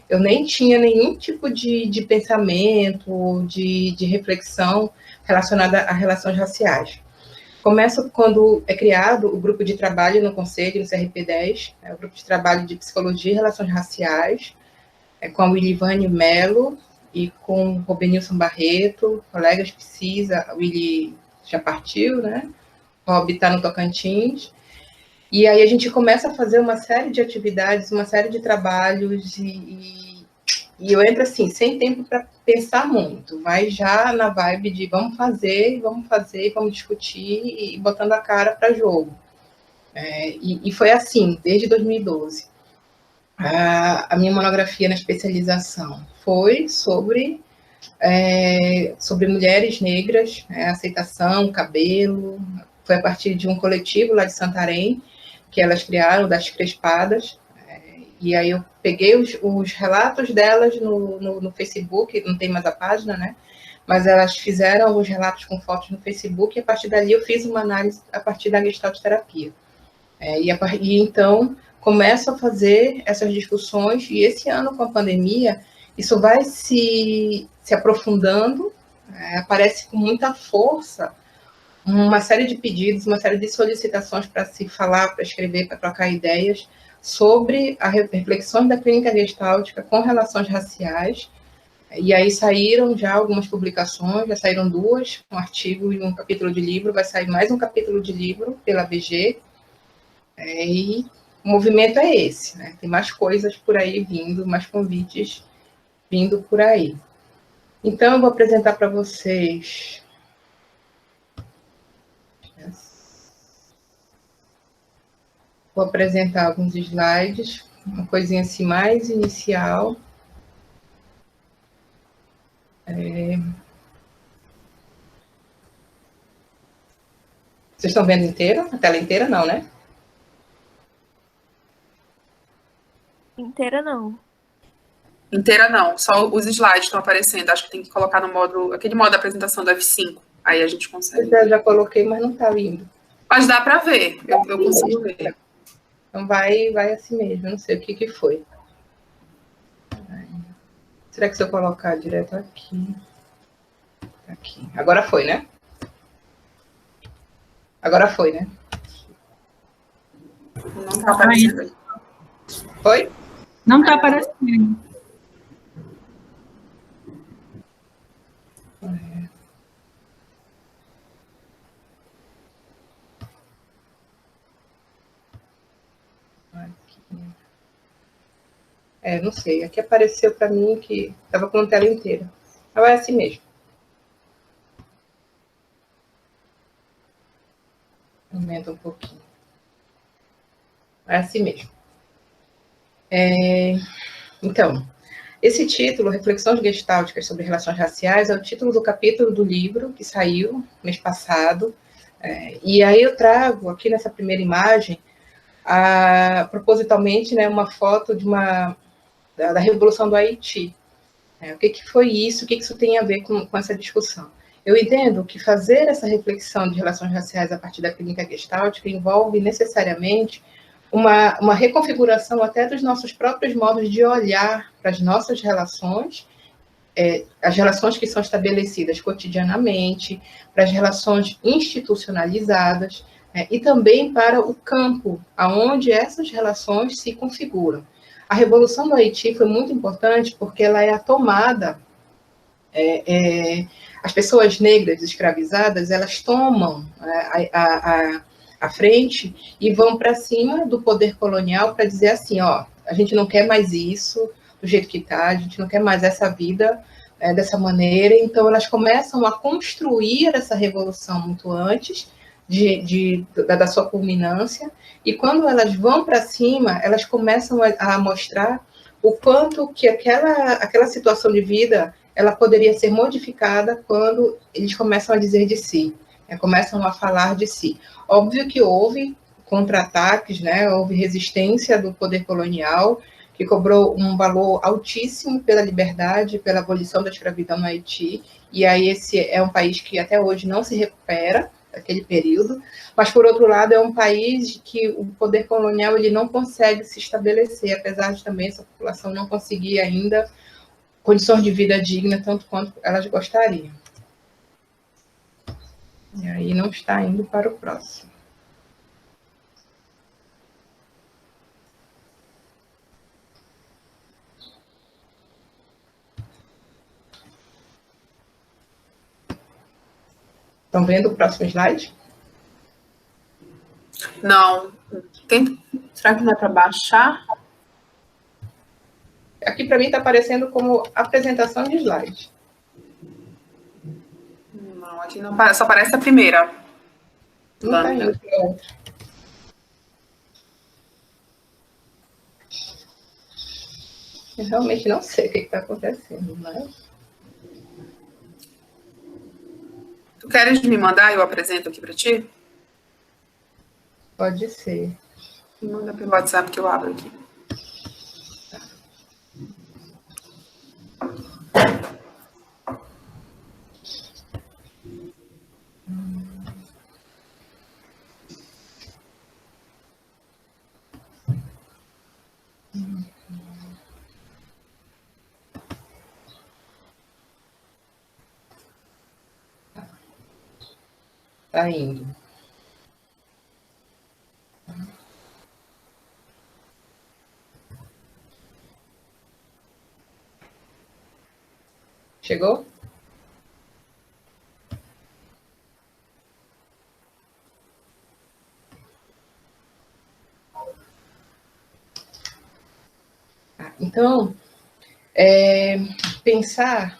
eu nem tinha nenhum tipo de pensamento, de reflexão relacionada a relações raciais. Começa quando é criado o grupo de trabalho no Conselho, no CRP10, o grupo de trabalho de Psicologia e Relações Raciais, com a Wilivane Melo e com o Robenilson Barreto, colegas precisa, a Willy já partiu, né? O Rob está no Tocantins. E aí a gente começa a fazer uma série de atividades, uma série de trabalhos, e eu entro assim, sem tempo para pensar muito, vai já na vibe de vamos fazer, vamos discutir, e botando a cara para jogo. E foi assim, desde 2012. A minha monografia na especialização foi sobre mulheres negras, aceitação, cabelo. Foi a partir de um coletivo lá de Santarém, que elas criaram, das Crespadas, e aí eu peguei os relatos delas no Facebook, não tem mais a página, né? Mas elas fizeram alguns relatos com fotos no Facebook, e a partir dali eu fiz uma análise a partir da Gestalt terapia. E então começo a fazer essas discussões, e esse ano com a pandemia, isso vai se aprofundando, aparece com muita força uma série de pedidos, uma série de solicitações para se falar, para escrever, para trocar ideias sobre as reflexões da clínica gestáltica com relações raciais. E aí saíram já algumas publicações, já saíram 2, um artigo e um capítulo de livro, vai sair mais um capítulo de livro pela BG, e o movimento é esse, né? Tem mais coisas por aí vindo, mais convites vindo por aí. Então, eu vou apresentar para vocês... Vou apresentar alguns slides, uma coisinha assim mais inicial. Vocês estão vendo inteiro? A tela inteira não, né? Inteira não. Inteira não, só os slides estão aparecendo. Acho que tem que colocar no modo, aquele modo da apresentação do F5. Aí a gente consegue. Eu já coloquei, mas não está indo. Mas dá para ver, eu consigo ver. Então vai assim mesmo, não sei o que foi. Será que se eu colocar direto aqui? Aqui. Agora foi, né? Agora foi, né? Não está aparecendo aí. Foi? Não está aparecendo. Não sei. Aqui apareceu para mim que estava com a tela inteira. Mas vai assim mesmo. Aumenta um pouquinho. É assim mesmo. Então, esse título, Reflexões Gestálticas sobre Relações Raciais, é o título do capítulo do livro que saiu mês passado. E aí eu trago aqui nessa primeira imagem, propositalmente, né, uma foto da Revolução do Haiti. O que foi isso? O que isso tem a ver com essa discussão? Eu entendo que fazer essa reflexão de relações raciais a partir da clínica gestáltica envolve necessariamente uma reconfiguração até dos nossos próprios modos de olhar para as nossas relações, as relações que são estabelecidas cotidianamente, para as relações institucionalizadas, e também para o campo aonde essas relações se configuram. A Revolução do Haiti foi muito importante porque ela é a tomada... as pessoas negras escravizadas, elas tomam a frente e vão para cima do poder colonial para dizer assim, ó, a gente não quer mais isso do jeito que está, a gente não quer mais essa vida dessa maneira. Então, elas começam a construir essa revolução muito antes da sua culminância, e quando elas vão para cima, elas começam a mostrar o quanto que aquela situação de vida ela poderia ser modificada quando eles começam a dizer de si, começam a falar de si. Óbvio que houve contra-ataques, né? Houve resistência do poder colonial, que cobrou um valor altíssimo pela liberdade, pela abolição da escravidão no Haiti, e aí esse é um país que até hoje não se recupera daquele período, mas, por outro lado, é um país que o poder colonial ele não consegue se estabelecer, apesar de também essa população não conseguir ainda condições de vida digna, tanto quanto elas gostariam. E aí não está indo para o próximo. Estão vendo o próximo slide? Não. Será que não é para baixar? Aqui para mim está aparecendo como apresentação de slide. Não, aqui não só aparece a primeira. Não está indo para outra. Eu realmente não sei o que está acontecendo, mas... Tu queres me mandar e eu apresento aqui para ti? Pode ser. Me manda pelo WhatsApp que eu abro aqui. Tá indo. Chegou? Então, pensar,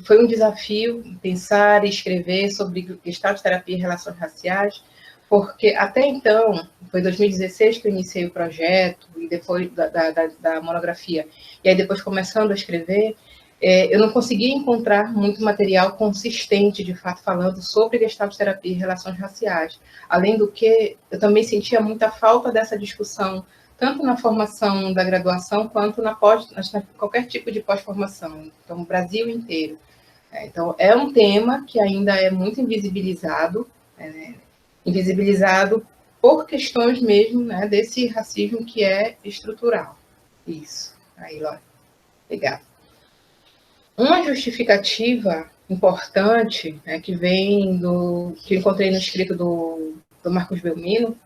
foi um desafio pensar e escrever sobre Gestalt terapia e relações raciais, porque até então, foi em 2016 que eu iniciei o projeto, e depois da monografia, e aí depois começando a escrever, eu não conseguia encontrar muito material consistente, de fato, falando sobre Gestalt terapia e relações raciais. Além do que, eu também sentia muita falta dessa discussão, tanto na formação da graduação, quanto na qualquer tipo de pós-formação, então, o Brasil inteiro. Então, é um tema que ainda é muito invisibilizado, invisibilizado por questões mesmo, né, desse racismo que é estrutural. Isso. Aí, Lória. Obrigada. Uma justificativa importante, né, que eu encontrei no escrito do Marcos Belmino,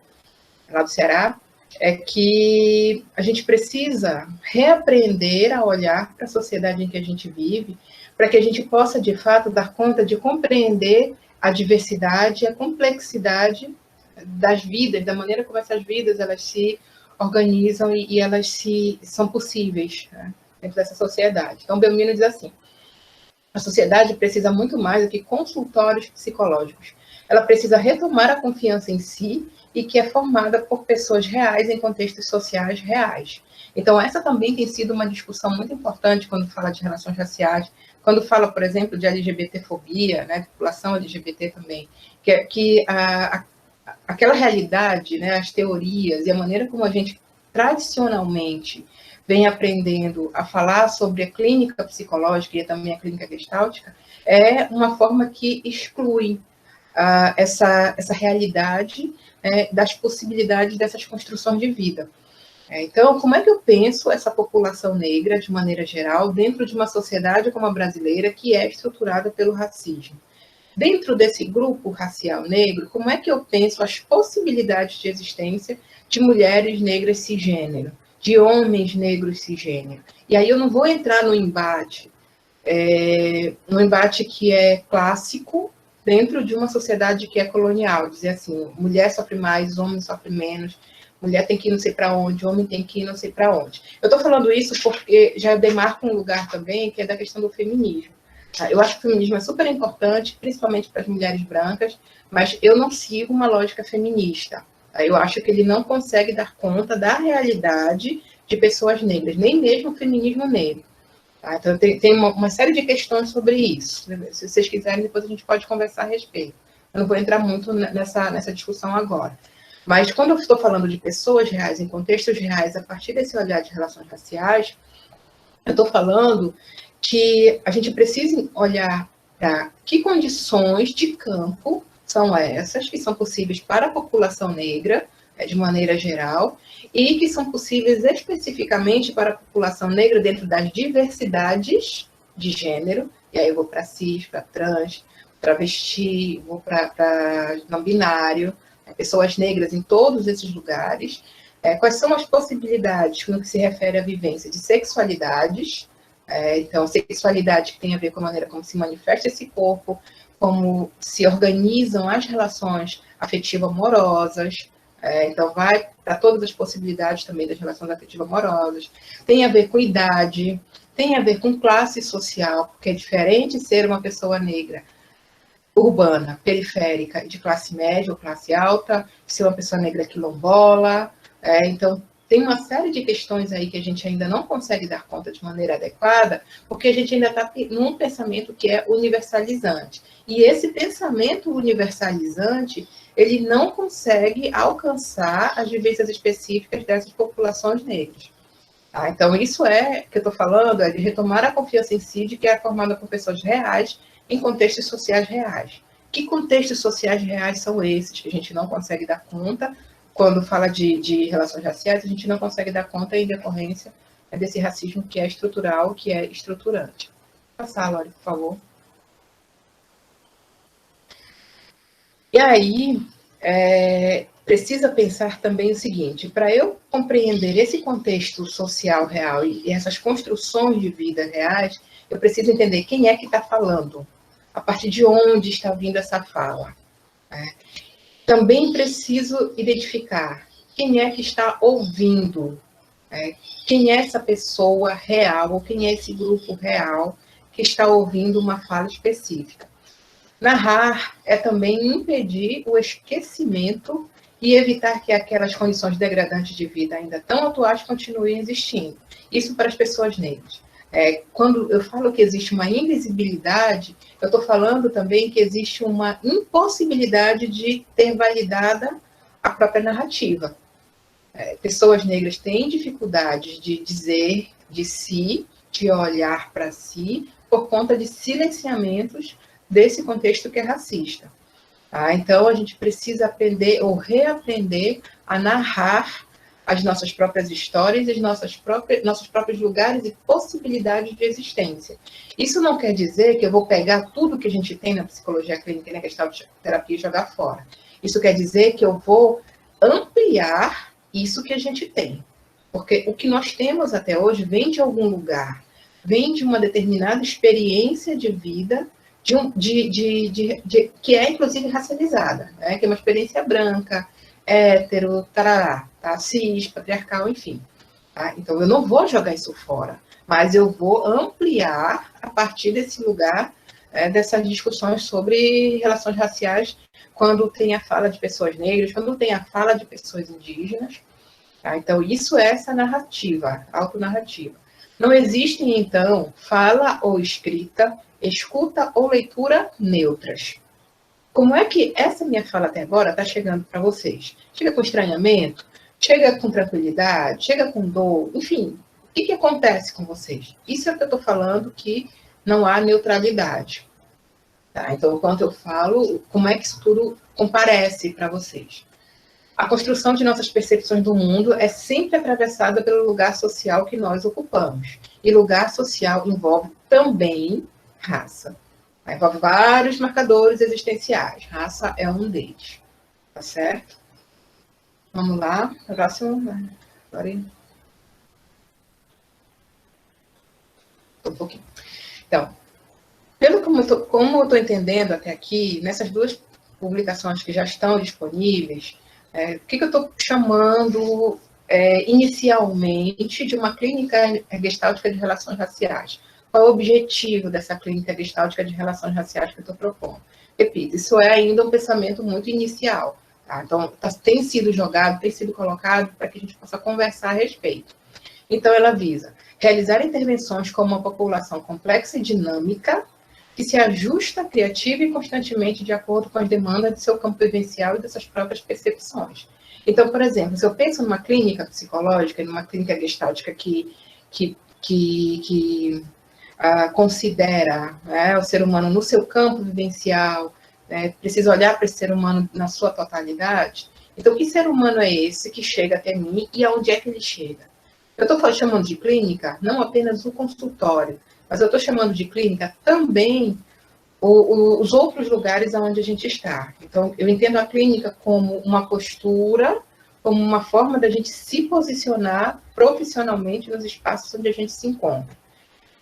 lá do Ceará, é que a gente precisa reaprender a olhar para a sociedade em que a gente vive, para que a gente possa, de fato, dar conta de compreender a diversidade e a complexidade das vidas, da maneira como essas vidas elas se organizam e elas são possíveis, né, dentro dessa sociedade. Então, Belmino diz assim: a sociedade precisa muito mais do que consultórios psicológicos. Ela precisa retomar a confiança em si e que é formada por pessoas reais em contextos sociais reais. Então, essa também tem sido uma discussão muito importante quando fala de relações raciais, quando fala, por exemplo, de LGBTfobia, né, população LGBT também, que aquela realidade, né, as teorias e a maneira como a gente tradicionalmente vem aprendendo a falar sobre a clínica psicológica e também a clínica gestáltica, é uma forma que exclui essa realidade, das possibilidades dessas construções de vida. Então, como é que eu penso essa população negra, de maneira geral, dentro de uma sociedade como a brasileira, que é estruturada pelo racismo? Dentro desse grupo racial negro, como é que eu penso as possibilidades de existência de mulheres negras cisgênero, de homens negros cisgênero? E aí eu não vou entrar no embate que é clássico, dentro de uma sociedade que é colonial, dizer assim, mulher sofre mais, homem sofre menos, mulher tem que ir não sei para onde, homem tem que ir não sei para onde. Eu estou falando isso porque já demarco um lugar também, que é da questão do feminismo. Eu acho que o feminismo é super importante, principalmente para as mulheres brancas, mas eu não sigo uma lógica feminista. Eu acho que ele não consegue dar conta da realidade de pessoas negras, nem mesmo o feminismo negro. Tá? Então, tem uma série de questões sobre isso. Se vocês quiserem, depois a gente pode conversar a respeito. Eu não vou entrar muito nessa discussão agora. Mas quando eu estou falando de pessoas reais, em contextos reais, a partir desse olhar de relações raciais, eu estou falando que a gente precisa olhar para que condições de campo são essas, que são possíveis para a população negra, de maneira geral, e que são possíveis especificamente para a população negra dentro das diversidades de gênero, e aí eu vou para cis, para trans, travesti, vou para não binário, pessoas negras em todos esses lugares. Quais são as possibilidades no que se refere à vivência de sexualidades? Então, sexualidade que tem a ver com a maneira como se manifesta esse corpo, como se organizam as relações afetivo-amorosas. Então, vai para todas as possibilidades também das relações afetivo-amorosas. Tem a ver com idade, tem a ver com classe social, porque é diferente ser uma pessoa negra urbana, periférica, de classe média ou classe alta, ser uma pessoa negra quilombola. Então, tem uma série de questões aí que a gente ainda não consegue dar conta de maneira adequada, porque a gente ainda está num pensamento que é universalizante. E esse pensamento universalizante, ele não consegue alcançar as vivências específicas dessas populações negras. Então, isso que eu estou falando, é de retomar a confiança em si, de que é formada por pessoas reais, em contextos sociais reais. Que contextos sociais reais são esses que a gente não consegue dar conta? Quando fala de relações raciais, a gente não consegue dar conta em decorrência desse racismo que é estrutural, que é estruturante. Passar, Lore, por favor. E aí, precisa pensar também o seguinte, para eu compreender esse contexto social real e essas construções de vida reais, eu preciso entender quem é que está falando, a partir de onde está vindo essa fala. Também preciso identificar quem é que está ouvindo, quem é essa pessoa real, ou quem é esse grupo real que está ouvindo uma fala específica. Narrar é também impedir o esquecimento e evitar que aquelas condições degradantes de vida ainda tão atuais continuem existindo. Isso para as pessoas negras. Quando eu falo que existe uma invisibilidade, eu estou falando também que existe uma impossibilidade de ter validada a própria narrativa. Pessoas negras têm dificuldades de dizer de si, de olhar para si, por conta de silenciamentos desse contexto que é racista. Então, a gente precisa aprender ou reaprender a narrar as nossas próprias histórias e nossos próprios lugares e possibilidades de existência. Isso não quer dizer que eu vou pegar tudo que a gente tem na psicologia clínica e na gestalterapia e jogar fora. Isso quer dizer que eu vou ampliar isso que a gente tem. Porque o que nós temos até hoje vem de algum lugar, vem de uma determinada experiência de vida, que é inclusive racializada, que é uma experiência branca, hétero, tarará, cis, patriarcal, enfim. Então, eu não vou jogar isso fora, mas eu vou ampliar a partir desse lugar, dessas discussões sobre relações raciais, quando tem a fala de pessoas negras, quando tem a fala de pessoas indígenas. Então, isso é essa narrativa, autonarrativa. Não existe, então, fala ou escrita, escuta ou leitura neutras. Como é que essa minha fala até agora está chegando para vocês? Chega com estranhamento? Chega com tranquilidade? Chega com dor? Enfim, o que acontece com vocês? Isso é o que eu estou falando, que não há neutralidade. Então, enquanto eu falo, como é que isso tudo comparece para vocês? A construção de nossas percepções do mundo é sempre atravessada pelo lugar social que nós ocupamos. E lugar social envolve também raça. Envolve vários marcadores existenciais. Raça é um deles. Tá certo? Vamos lá. Próximo. Agora. Um pouquinho. Então, como eu estou entendendo até aqui, nessas duas publicações que já estão disponíveis, o que eu estou chamando inicialmente de uma clínica gestáltica de relações raciais? Qual é o objetivo dessa clínica gestáltica de relações raciais que eu estou propondo? Repito, isso é ainda um pensamento muito inicial. Então, tem sido jogado, tem sido colocado para que a gente possa conversar a respeito. Então, ela visa realizar intervenções com uma população complexa e dinâmica, que se ajusta criativa e constantemente de acordo com as demandas de seu campo vivencial e dessas próprias percepções. Então, por exemplo, se eu penso numa clínica psicológica, numa clínica gestáltica que considera o ser humano no seu campo vivencial, Preciso olhar para esse ser humano na sua totalidade. Então, que ser humano é esse que chega até mim e aonde é que ele chega? Eu estou chamando de clínica não apenas o consultório, mas eu estou chamando de clínica também os outros lugares onde a gente está. Então, eu entendo a clínica como uma postura, como uma forma da gente se posicionar profissionalmente nos espaços onde a gente se encontra.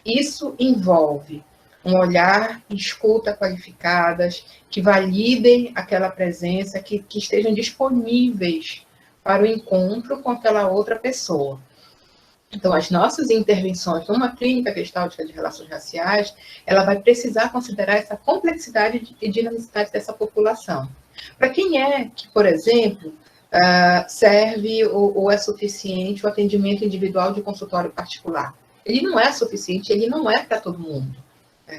Isso envolve um olhar e escuta qualificadas, que validem aquela presença, que estejam disponíveis para o encontro com aquela outra pessoa. Então, as nossas intervenções numa clínica gestáltica de relações raciais, ela vai precisar considerar essa complexidade e dinamicidade dessa população. Para quem é que, por exemplo, serve ou é suficiente o atendimento individual de consultório particular? Ele não é suficiente, ele não é para todo mundo.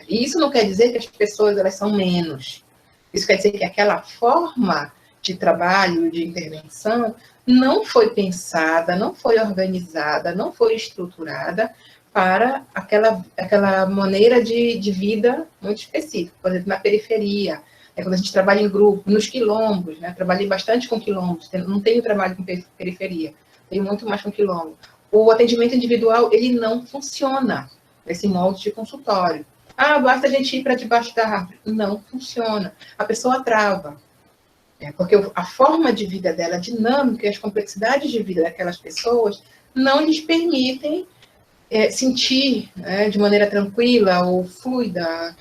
E isso não quer dizer que as pessoas elas são menos. Isso quer dizer que aquela forma de trabalho, de intervenção, não foi pensada, não foi organizada, não foi estruturada para aquela maneira de vida muito específica. Por exemplo, na periferia, quando a gente trabalha em grupo, nos quilombos, né? Trabalhei bastante com quilombos, não tenho trabalho com periferia, tenho muito mais com quilombo. O atendimento individual, ele não funciona nesse molde de consultório. Basta a gente ir para debaixo da árvore. Não funciona. A pessoa trava. Porque a forma de vida dela, a dinâmica e as complexidades de vida daquelas pessoas não lhes permitem sentir de maneira tranquila ou fluida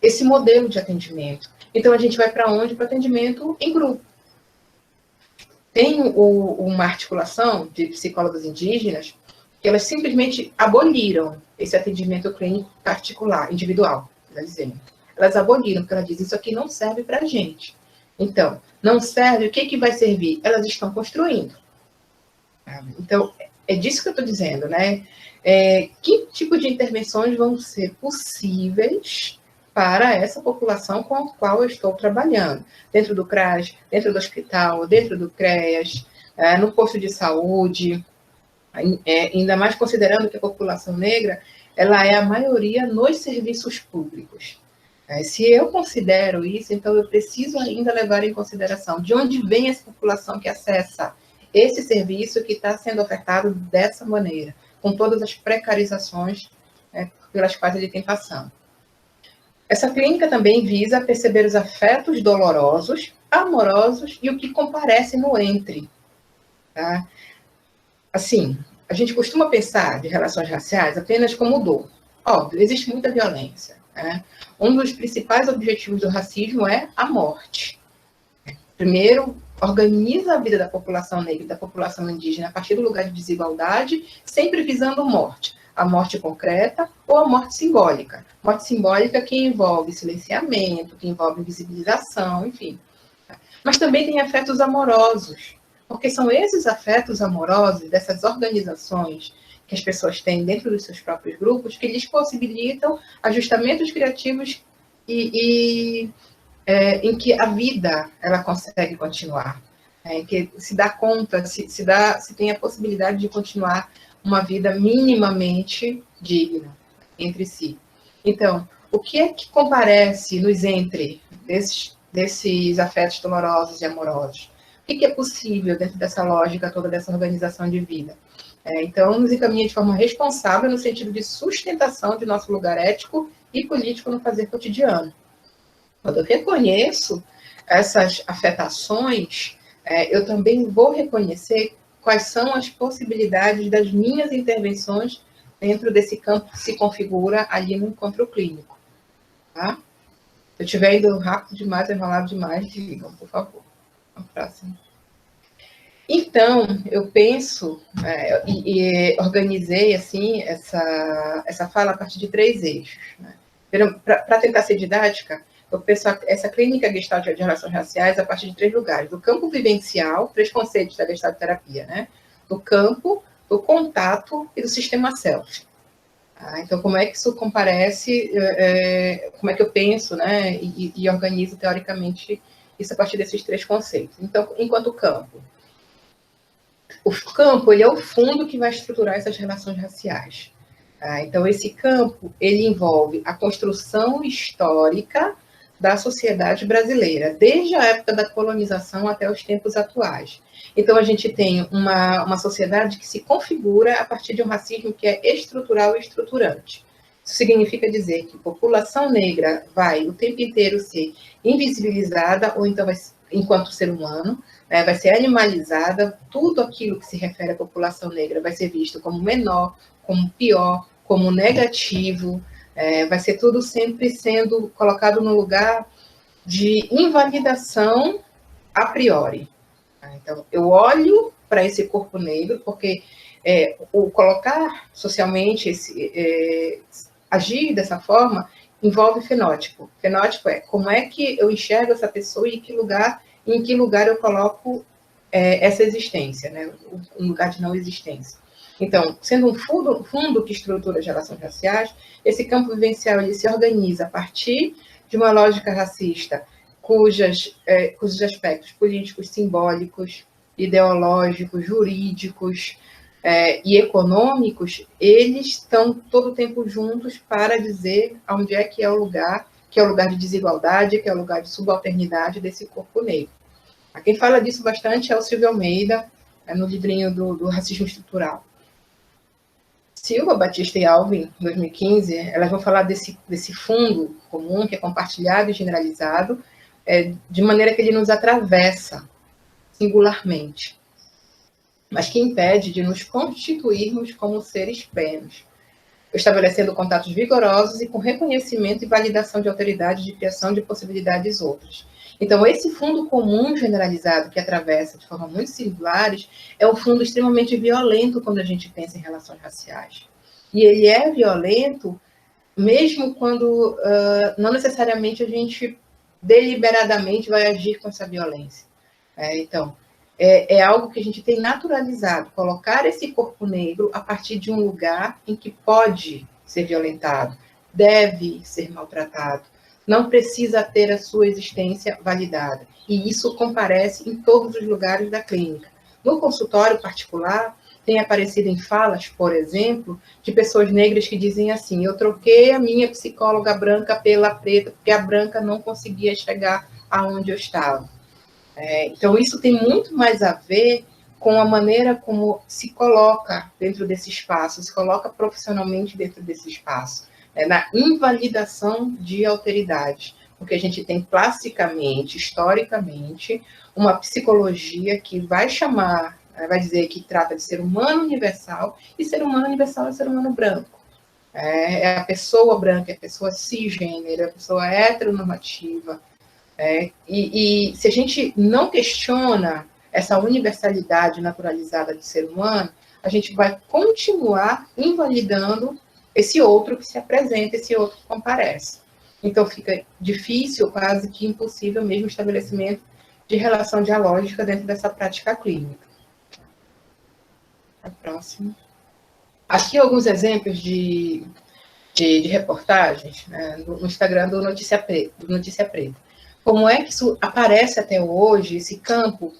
esse modelo de atendimento. Então, a gente vai para onde? Para atendimento em grupo. Tem uma articulação de psicólogas indígenas que elas simplesmente aboliram esse atendimento clínico particular, individual, elas aboliram, porque elas dizem, isso aqui não serve para a gente. Então, não serve, o que vai servir? Elas estão construindo. Então, é disso que eu estou dizendo, né? Que tipo de intervenções vão ser possíveis para essa população com a qual eu estou trabalhando? Dentro do CRAS, dentro do hospital, dentro do CREAS, no posto de saúde, ainda mais considerando que a população negra, ela é a maioria nos serviços públicos. Se eu considero isso, então eu preciso ainda levar em consideração de onde vem essa população que acessa esse serviço que está sendo ofertado dessa maneira, com todas as precarizações pelas quais ele tem passando. Essa clínica também visa perceber os afetos dolorosos, amorosos e o que comparece no entre. Tá? Assim, a gente costuma pensar de relações raciais apenas como dor. Óbvio, existe muita violência. Um dos principais objetivos do racismo é a morte. Primeiro, organiza a vida da população negra e da população indígena a partir do lugar de desigualdade, sempre visando morte. A morte concreta ou a morte simbólica. Morte simbólica que envolve silenciamento, que envolve invisibilização, enfim. Mas também tem afetos amorosos, porque são esses afetos amorosos dessas organizações que as pessoas têm dentro dos seus próprios grupos que lhes possibilitam ajustamentos criativos em que a vida ela consegue continuar, que se dá conta, se tem a possibilidade de continuar uma vida minimamente digna entre si. Então, o que é que comparece nos entre desses afetos dolorosos e amorosos? O que é possível dentro dessa lógica toda, dessa organização de vida? Então, nos encaminha de forma responsável no sentido de sustentação de nosso lugar ético e político no fazer cotidiano. Quando eu reconheço essas afetações, eu também vou reconhecer quais são as possibilidades das minhas intervenções dentro desse campo que se configura ali no encontro clínico. Tá? Se eu estiver indo rápido demais, enrolado demais, digam, por favor. A próxima. Então, eu penso e organizei assim, essa fala a partir de 3 eixos. Né? Para tentar ser didática, eu penso essa clínica gestáltica de relações raciais a partir de 3 lugares. Do campo vivencial, 3 conceitos da gestalterapia, né? Do campo, do contato e do sistema self. Então, como é que isso comparece, como é que eu penso, né? E organizo teoricamente isso a partir desses 3 conceitos. Então, enquanto campo, o campo ele é o fundo que vai estruturar essas relações raciais. Então, esse campo ele envolve a construção histórica da sociedade brasileira, desde a época da colonização até os tempos atuais. Então, a gente tem uma sociedade que se configura a partir de um racismo que é estrutural e estruturante. Isso significa dizer que a população negra vai o tempo inteiro ser invisibilizada, ou então, enquanto ser humano, né, vai ser animalizada, tudo aquilo que se refere à população negra vai ser visto como menor, como pior, como negativo, vai ser tudo sempre sendo colocado no lugar de invalidação a priori. Então, eu olho para esse corpo negro, porque o colocar socialmente, agir dessa forma, envolve fenótipo. Fenótipo é como é que eu enxergo essa pessoa e em que lugar eu coloco essa existência, né? Um lugar de não existência. Então, sendo um fundo que estrutura as relações raciais, esse campo vivencial ele se organiza a partir de uma lógica racista cujos aspectos políticos, simbólicos, ideológicos, jurídicos e econômicos, eles estão todo o tempo juntos para dizer onde é que é o lugar de desigualdade, que é o lugar de subalternidade desse corpo negro. Quem fala disso bastante é o Silvio Almeida, no livrinho do Racismo Estrutural. Silva, Batista e Alvin, em 2015, elas vão falar desse fundo comum, que é compartilhado e generalizado, de maneira que ele nos atravessa singularmente, mas que impede de nos constituirmos como seres plenos, estabelecendo contatos vigorosos e com reconhecimento e validação de autoridade de criação de possibilidades outras. Então, esse fundo comum generalizado que atravessa de forma muito singulares é um fundo extremamente violento quando a gente pensa em relações raciais. E ele é violento mesmo quando não necessariamente a gente deliberadamente vai agir com essa violência. Então, é algo que a gente tem naturalizado, colocar esse corpo negro a partir de um lugar em que pode ser violentado, deve ser maltratado, não precisa ter a sua existência validada. E isso comparece em todos os lugares da clínica. No consultório particular, tem aparecido em falas, por exemplo, de pessoas negras que dizem assim: eu troquei a minha psicóloga branca pela preta, porque a branca não conseguia chegar aonde eu estava. Então, isso tem muito mais a ver com a maneira como se coloca dentro desse espaço, se coloca profissionalmente dentro desse espaço, na invalidação de alteridades, porque a gente tem classicamente, historicamente, uma psicologia que vai chamar, vai dizer que trata de ser humano universal, e ser humano universal é ser humano branco. É a pessoa branca, é a pessoa cisgênero, é a pessoa heteronormativa. E se a gente não questiona essa universalidade naturalizada do ser humano, a gente vai continuar invalidando esse outro que se apresenta, esse outro que comparece. Então, fica difícil, quase que impossível mesmo o estabelecimento de relação dialógica dentro dessa prática clínica. A próxima. Aqui alguns exemplos de reportagens, né, no Instagram do Notícia Preta. Como é que isso aparece até hoje, esse campo,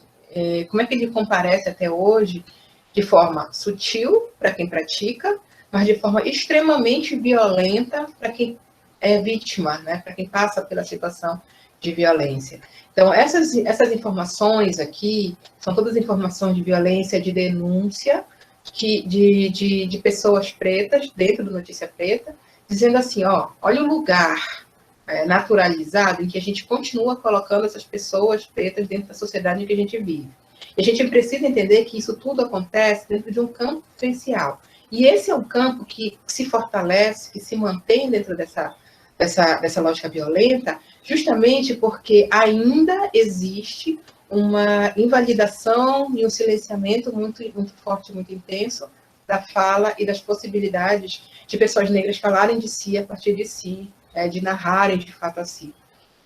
como é que ele comparece até hoje de forma sutil para quem pratica, mas de forma extremamente violenta para quem é vítima, né, para quem passa pela situação de violência. Então, essas informações aqui são todas informações de violência, de denúncia de pessoas pretas dentro do Notícia Preta, dizendo assim, olha o lugar naturalizado em que a gente continua colocando essas pessoas pretas dentro da sociedade em que a gente vive. E a gente precisa entender que isso tudo acontece dentro de um campo vivencial. E esse é um campo que se fortalece, que se mantém dentro dessa lógica violenta, justamente porque ainda existe uma invalidação e um silenciamento muito, muito forte, muito intenso da fala e das possibilidades de pessoas negras falarem de si a partir de si, de narrarem de fato a si.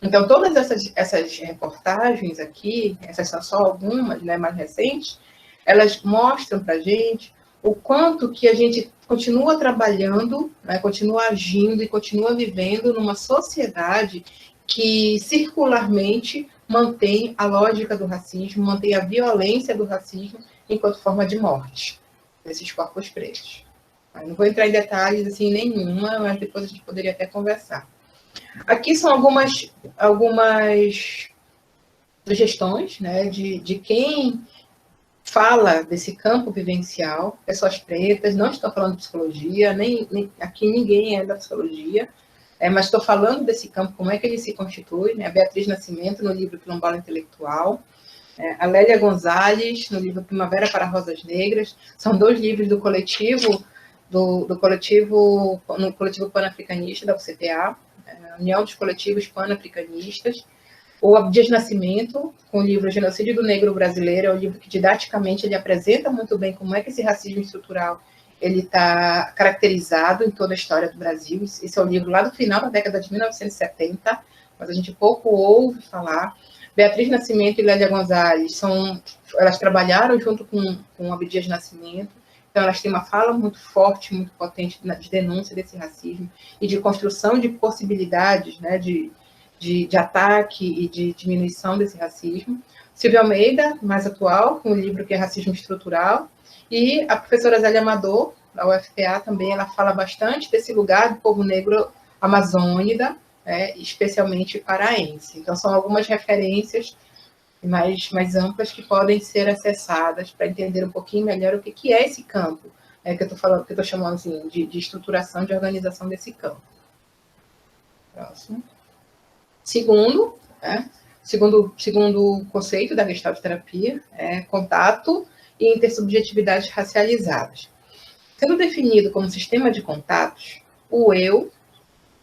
Então, todas essas reportagens aqui, essas são só algumas, né, mais recentes, elas mostram para a gente o quanto que a gente continua trabalhando, né, continua agindo e continua vivendo numa sociedade que circularmente mantém a lógica do racismo, mantém a violência do racismo enquanto forma de morte desses corpos pretos. Eu não vou entrar em detalhes assim nenhuma, mas depois a gente poderia até conversar. Aqui são algumas sugestões, né, de quem fala desse campo vivencial, pessoas pretas, não estou falando de psicologia, aqui ninguém é da psicologia, mas estou falando desse campo, como é que ele se constitui, né? A Beatriz Nascimento, no livro Quilombola Intelectual, a Lélia Gonzalez, no livro Primavera para Rosas Negras, são 2 livros do coletivo, no coletivo Pan-Africanista da UCPA, a União dos Coletivos Pan-Africanistas. O Abdias Nascimento, com o livro Genocídio do Negro Brasileiro, é um livro que didaticamente ele apresenta muito bem como é que esse racismo estrutural ele está caracterizado em toda a história do Brasil. Esse é um livro lá do final da década de 1970, mas a gente pouco ouve falar. Beatriz Nascimento e Lélia Gonzalez, elas trabalharam junto com o Abdias Nascimento, então elas têm uma fala muito forte, muito potente de denúncia desse racismo e de construção de possibilidades, né, de ataque e de diminuição desse racismo. Silvia Almeida, mais atual, com o livro que é Racismo Estrutural, e a professora Zélia Amador, da UFPA também, ela fala bastante desse lugar do povo negro amazônida, especialmente paraense. Então, são algumas referências mais amplas que podem ser acessadas para entender um pouquinho melhor o que é esse campo, que eu estou chamando assim, de estruturação, de organização desse campo. Próximo. Segundo conceito da Gestalt terapia, é contato e intersubjetividades racializadas. Sendo definido como sistema de contatos, o eu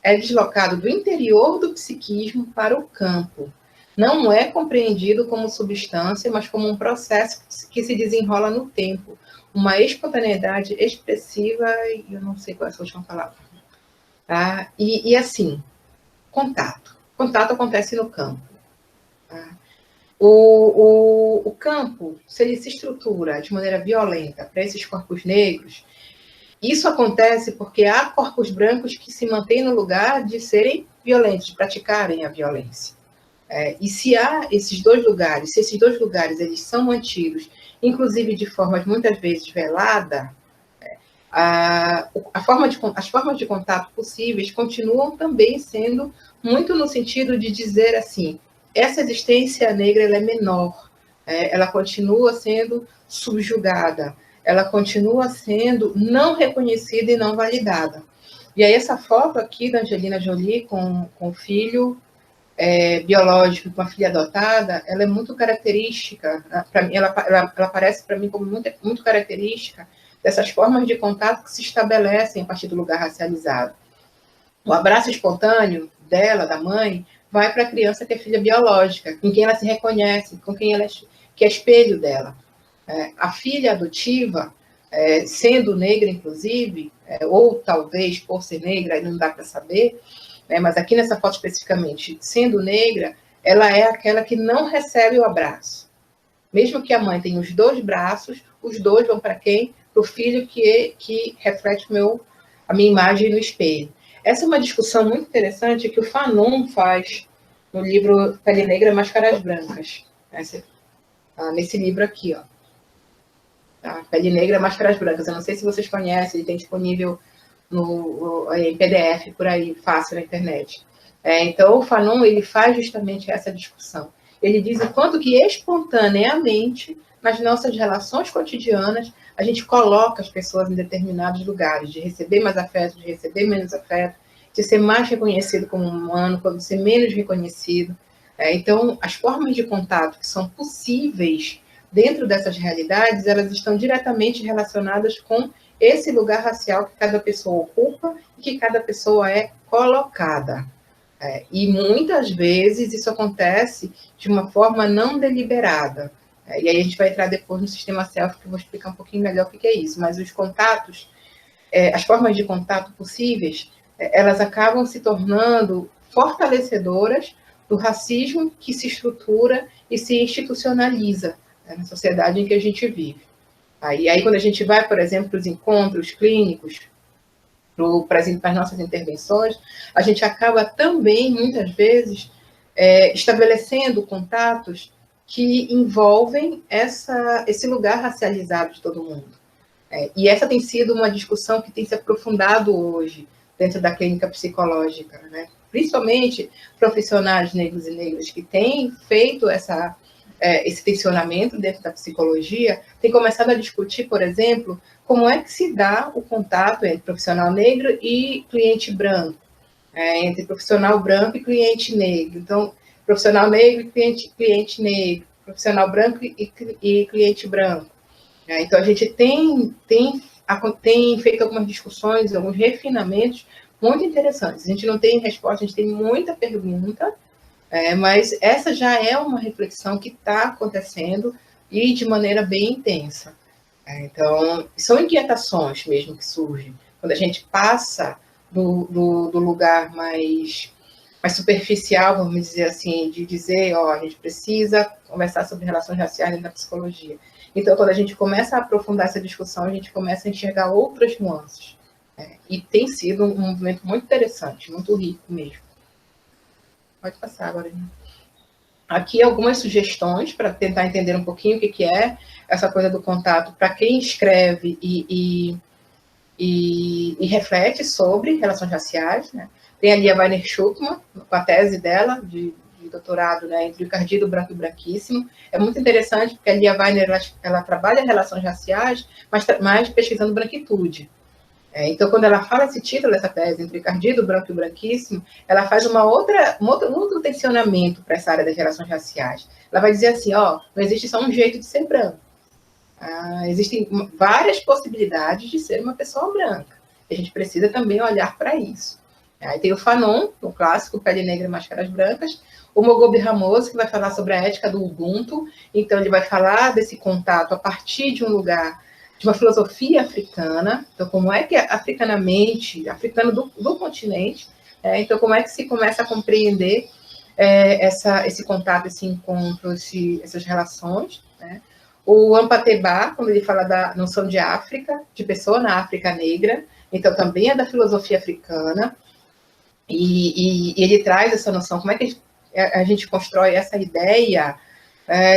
é deslocado do interior do psiquismo para o campo. Não é compreendido como substância, mas como um processo que se desenrola no tempo, uma espontaneidade expressiva, e eu não sei qual é a última palavra. Tá? E assim, contato. Contato acontece no campo. Tá? O campo, se ele se estrutura de maneira violenta para esses corpos negros, isso acontece porque há corpos brancos que se mantêm no lugar de serem violentos, de praticarem a violência. E se há esses 2 lugares, se esses 2 lugares eles são mantidos, inclusive de forma muitas vezes velada, as formas de contato possíveis continuam também sendo muito no sentido de dizer assim, essa existência negra ela é menor, ela continua sendo subjugada, ela continua sendo não reconhecida e não validada. E aí essa foto aqui da Angelina Jolie com o filho biológico, com a filha adotada, ela é muito característica, para mim, ela aparece para mim como muito característica dessas formas de contato que se estabelecem a partir do lugar racializado. O abraço espontâneo dela, da mãe, vai para a criança que é filha biológica, com quem ela se reconhece, com quem ela que é espelho dela. A filha adotiva, sendo negra, inclusive, ou talvez por ser negra, aí não dá para saber, mas aqui nessa foto especificamente, sendo negra, ela é aquela que não recebe o abraço. Mesmo que a mãe tenha os 2 braços, os 2 vão para quem? Para o filho que reflete a minha imagem no espelho. Essa é uma discussão muito interessante que o Fanon faz no livro Pele Negra, Máscaras Brancas. Nesse livro aqui, ó. Pele Negra, Máscaras Brancas. Eu não sei se vocês conhecem, ele tem disponível em PDF, por aí, fácil na internet. Então, o Fanon, ele faz justamente essa discussão. Ele diz o quanto que espontaneamente, nas nossas relações cotidianas, a gente coloca as pessoas em determinados lugares, de receber mais afeto, de receber menos afeto, de ser mais reconhecido como humano, de ser menos reconhecido. Então, as formas de contato que são possíveis dentro dessas realidades, elas estão diretamente relacionadas com esse lugar racial que cada pessoa ocupa e que cada pessoa é colocada. E muitas vezes isso acontece de uma forma não deliberada. E aí a gente vai entrar depois no sistema self, que eu vou explicar um pouquinho melhor o que é isso. Mas os contatos, as formas de contato possíveis, elas acabam se tornando fortalecedoras do racismo que se estrutura e se institucionaliza na sociedade em que a gente vive. E aí, quando a gente vai, por exemplo, para os encontros clínicos, para as nossas intervenções, a gente acaba também, muitas vezes, estabelecendo contatos que envolvem esse lugar racializado de todo mundo. E essa tem sido uma discussão que tem se aprofundado hoje dentro da clínica psicológica, né? principalmente profissionais negros e negras que têm feito esse tensionamento dentro da psicologia, têm começado a discutir, por exemplo, como é que se dá o contato entre profissional negro e cliente branco, entre profissional branco e cliente negro. Então, profissional negro e cliente negro, profissional branco e cliente branco. Então, a gente tem feito algumas discussões, alguns refinamentos muito interessantes. A gente não tem resposta, a gente tem muita pergunta, mas essa já é uma reflexão que está acontecendo e de maneira bem intensa. Então, são inquietações mesmo que surgem. Quando a gente passa do lugar mais superficial, vamos dizer assim, de dizer, a gente precisa conversar sobre relações raciais dentro da psicologia. Então, quando a gente começa a aprofundar essa discussão, a gente começa a enxergar outras nuances. E tem sido um movimento muito interessante, muito rico mesmo. Pode passar agora. Aqui algumas sugestões para tentar entender um pouquinho o que é essa coisa do contato para quem escreve e reflete sobre relações raciais, né? Tem ali a Weiner Schuckmann, com a tese dela, de doutorado, né, entre o encardido branco e o branquíssimo. É muito interessante, porque ali a Weiner ela trabalha relações raciais, mas mais pesquisando branquitude. Então, quando ela fala esse título, essa tese, entre o encardido, branco e o branquíssimo, ela faz um outro tensionamento para essa área das relações raciais. Ela vai dizer assim, não existe só um jeito de ser branco. Existem várias possibilidades de ser uma pessoa branca. A gente precisa também olhar para isso. Aí tem o Fanon, o clássico Pele Negra e Máscaras Brancas, o Mogobe Ramos, que vai falar sobre a ética do Ubuntu. Então, ele vai falar desse contato a partir de um lugar, de uma filosofia africana. Então, como é que africanamente, africano do continente, então, como é que se começa a compreender esse contato, esse encontro, essas relações, né? O Ampateba, quando ele fala da noção de África, de pessoa na África negra, então também é da filosofia africana, e ele traz essa noção, como é que a gente constrói essa ideia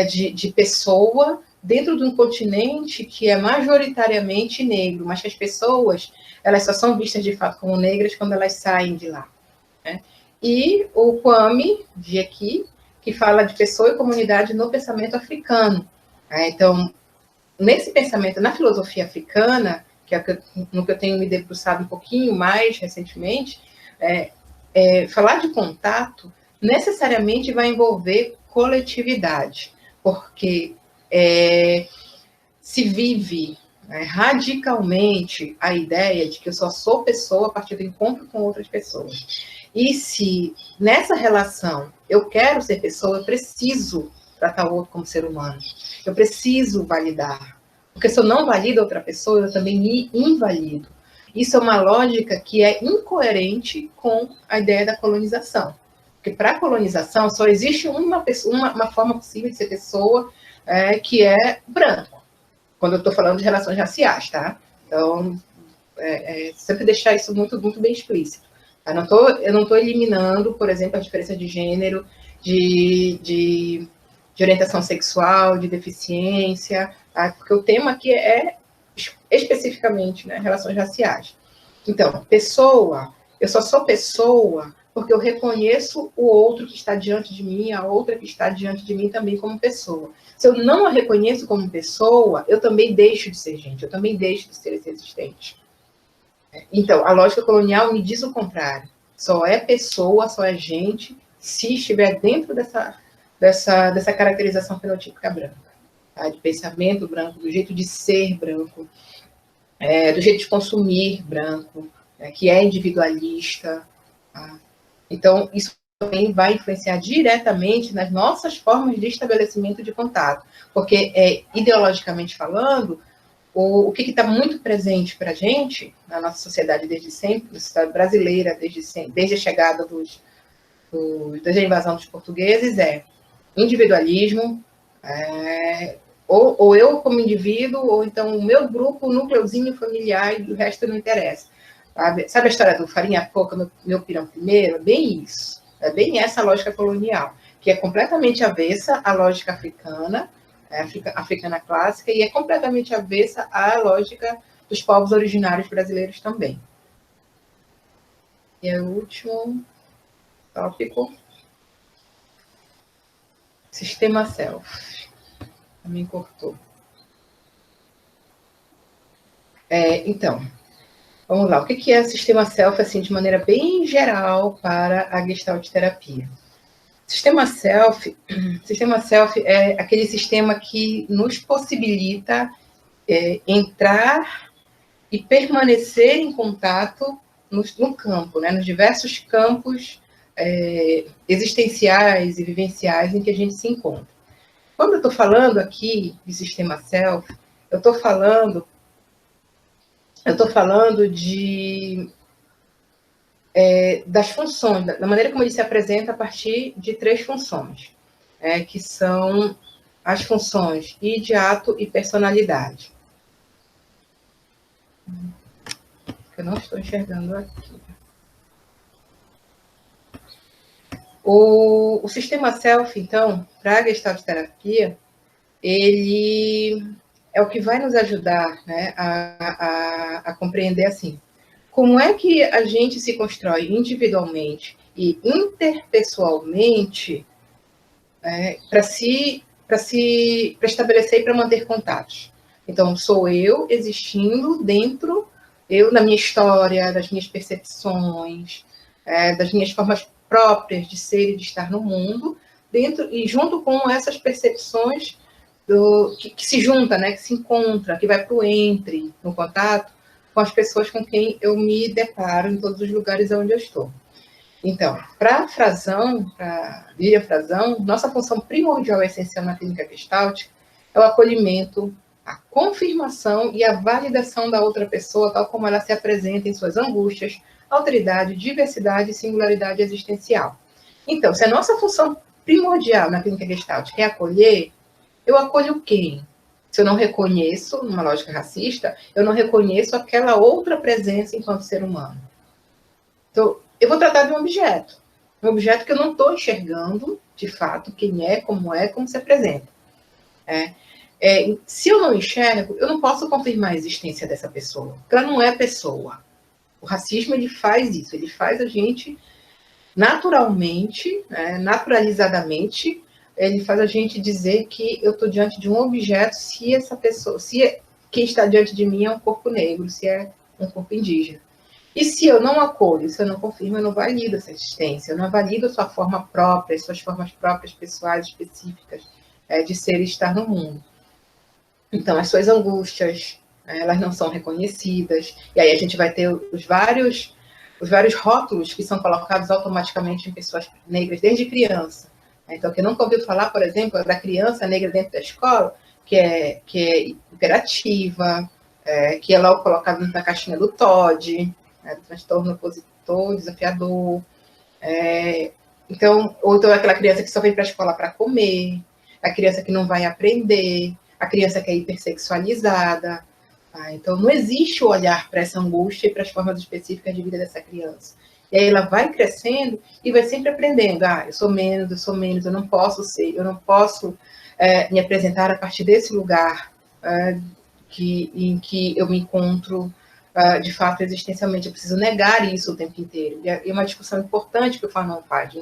de pessoa dentro de um continente que é majoritariamente negro, mas que as pessoas, elas só são vistas de fato como negras quando elas saem de lá, né? E o Kwame Gyeki, que fala de pessoa e comunidade no pensamento africano. Então, nesse pensamento, na filosofia africana, que é no que eu tenho me debruçado um pouquinho mais recentemente, falar de contato necessariamente vai envolver coletividade, porque se vive radicalmente a ideia de que eu só sou pessoa a partir do encontro com outras pessoas. E se nessa relação eu quero ser pessoa, eu preciso tratar o outro como ser humano. Eu preciso validar. Porque se eu não valido outra pessoa, eu também me invalido. Isso é uma lógica que é incoerente com a ideia da colonização. Porque para a colonização só existe uma forma possível de ser pessoa que é branco. Quando eu estou falando de relações raciais, tá? Então, sempre deixar isso muito, muito bem explícito. Eu não estou eliminando, por exemplo, a diferença de gênero, de orientação sexual, de deficiência, tá? Porque o tema aqui é especificamente, né, relações raciais. Então, pessoa, eu só sou pessoa porque eu reconheço o outro que está diante de mim, a outra que está diante de mim também como pessoa. Se eu não a reconheço como pessoa, eu também deixo de ser gente, eu também deixo de ser existente. Então, a lógica colonial me diz o contrário. Só é pessoa, só é gente, se estiver dentro dessa caracterização fenotípica branca, tá? De pensamento branco, do jeito de ser branco, do jeito de consumir branco, que é individualista. Tá? Então, isso também vai influenciar diretamente nas nossas formas de estabelecimento de contato, porque, ideologicamente falando, o que está muito presente para a gente, na nossa sociedade desde sempre, na sociedade brasileira desde a chegada desde a invasão dos portugueses, individualismo, ou eu como indivíduo, ou então o meu grupo, o núcleozinho familiar, e o resto não interessa. Sabe a história do farinha pouca, meu pirão primeiro? É bem isso. É bem essa lógica colonial, que é completamente avessa à lógica africana, africana clássica, e é completamente avessa à lógica dos povos originários brasileiros também. E o último... tópico. Sistema self. Também cortou. Então, vamos lá. O que é o sistema self, assim, de maneira bem geral para a Gestalt terapia? Sistema self é aquele sistema que nos possibilita entrar e permanecer em contato no campo, né, nos diversos campos existenciais e vivenciais em que a gente se encontra. Quando eu estou falando aqui de sistema self, eu estou falando das funções, da maneira como ele se apresenta a partir de 3 funções, que são as funções id, ato e personalidade. Eu não estou enxergando aqui. O sistema self, então, para a Gestalt terapia, ele é o que vai nos ajudar, né, a compreender assim, como é que a gente se constrói individualmente e interpessoalmente para estabelecer e para manter contatos. Então, sou eu existindo dentro, eu na minha história, das minhas percepções, das minhas formas próprias de ser e de estar no mundo, dentro e junto com essas percepções que se junta, né, que se encontra, que vai para o entre, no contato com as pessoas com quem eu me deparo em todos os lugares onde eu estou. Então, para Lilian Frazão, nossa função primordial e essencial na clínica Gestalt é o acolhimento, a confirmação e a validação da outra pessoa, tal como ela se apresenta em suas angústias, alteridade, diversidade e singularidade existencial. Então, se a nossa função primordial na clínica Gestalt é acolher, eu acolho quem? Se eu não reconheço, numa lógica racista, eu não reconheço aquela outra presença enquanto ser humano. Então, eu vou tratar de um objeto que eu não estou enxergando, de fato, quem é, como se apresenta. Se eu não enxergo, eu não posso confirmar a existência dessa pessoa, porque ela não é pessoa. O racismo, ele faz isso, ele faz a gente naturalmente, naturalizadamente, ele faz a gente dizer que eu estou diante de um objeto se essa pessoa, quem está diante de mim é um corpo negro, se é um corpo indígena. E se eu não acolho, se eu não confirmo, eu não valido essa existência, eu não valido a sua forma própria, as suas formas próprias, pessoais, específicas, de ser e estar no mundo. Então, as suas angústias, elas não são reconhecidas, e aí a gente vai ter os vários rótulos que são colocados automaticamente em pessoas negras desde criança. Então, quem nunca ouviu falar, por exemplo, da criança negra dentro da escola, que é hiperativa, que é logo colocado na caixinha do TOD, do transtorno opositor, desafiador. Ou então aquela criança que só vem para a escola para comer, a criança que não vai aprender, a criança que é hipersexualizada. Então, não existe o olhar para essa angústia e para as formas específicas de vida dessa criança. E aí ela vai crescendo e vai sempre aprendendo. Eu sou menos, eu não posso ser, eu não posso me apresentar a partir desse lugar em que eu me encontro, de fato, existencialmente. Eu preciso negar isso o tempo inteiro. E é uma discussão importante que o Fanon faz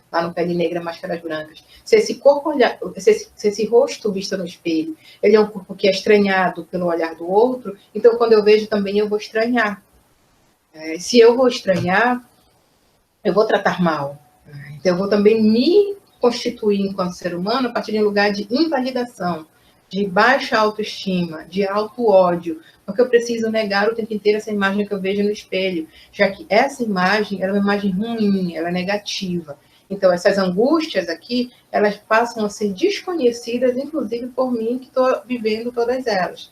lá no Pele Negra, Máscaras Brancas. Se esse esse rosto visto no espelho, ele é um corpo que é estranhado pelo olhar do outro, então quando eu vejo também eu vou estranhar. Se eu vou estranhar, eu vou tratar mal. Então eu vou também me constituir enquanto ser humano a partir de um lugar de invalidação, de baixa autoestima, de alto ódio, porque eu preciso negar o tempo inteiro essa imagem que eu vejo no espelho, já que essa imagem ela é uma imagem ruim, ela é negativa. Então, essas angústias aqui, elas passam a ser desconhecidas, inclusive por mim, que estou vivendo todas elas.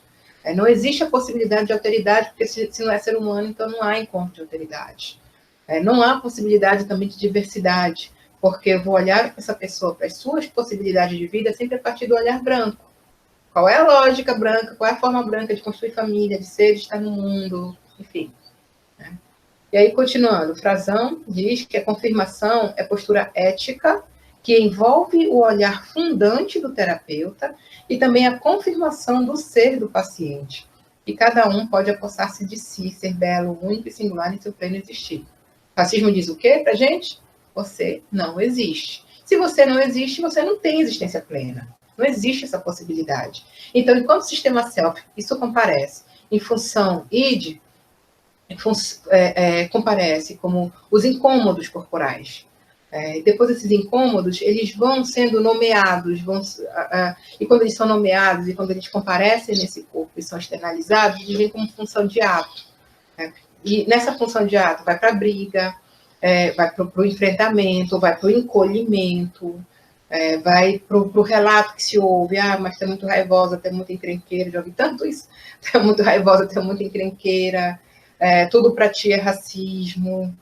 Não existe a possibilidade de alteridade, porque se não é ser humano, então não há encontro de alteridade. Não há possibilidade também de diversidade, porque eu vou olhar para essa pessoa, para as suas possibilidades de vida, sempre a partir do olhar branco. Qual é a lógica branca, qual é a forma branca de construir família, de ser, de estar no mundo, enfim. E aí, continuando, Frazão diz que a confirmação é postura ética que envolve o olhar fundante do terapeuta e também a confirmação do ser do paciente. E cada um pode apossar-se de si, ser belo, único e singular em seu pleno existir. Racismo diz o quê pra gente? você não existe. Se você não existe, você não tem existência plena. Não existe essa possibilidade. Então, enquanto o sistema self, isso comparece em função id, comparece como os incômodos corporais. Depois desses incômodos, eles vão sendo nomeados, e quando eles são nomeados, e quando eles comparecem nesse corpo e são externalizados, eles vêm como função de ato. E nessa função de ato vai para a briga, vai para o enfrentamento, vai para o encolhimento, vai para o relato que se ouve, mas tu é muito raivosa, tu é muito encrenqueira, já ouvi tanto isso, tu é muito raivosa, tu é muito encrenqueira, tudo para ti é racismo,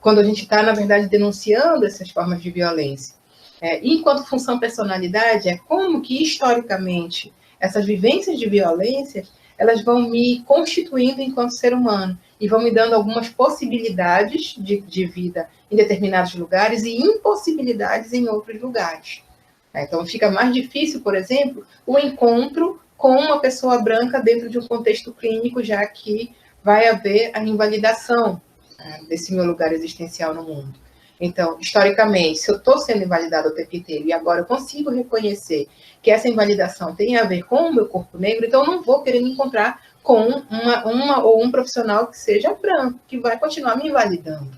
quando a gente está, na verdade, denunciando essas formas de violência. E enquanto função personalidade, é como que, historicamente, essas vivências de violência, elas vão me constituindo enquanto ser humano, e vão me dando algumas possibilidades de vida em determinados lugares e impossibilidades em outros lugares. Então, fica mais difícil, por exemplo, o encontro com uma pessoa branca dentro de um contexto clínico, já que vai haver a invalidação desse meu lugar existencial no mundo. Então, historicamente, se eu estou sendo invalidada o tempo inteiro e agora eu consigo reconhecer que essa invalidação tem a ver com o meu corpo negro, então eu não vou querer me encontrar com uma ou um profissional que seja branco, que vai continuar me invalidando.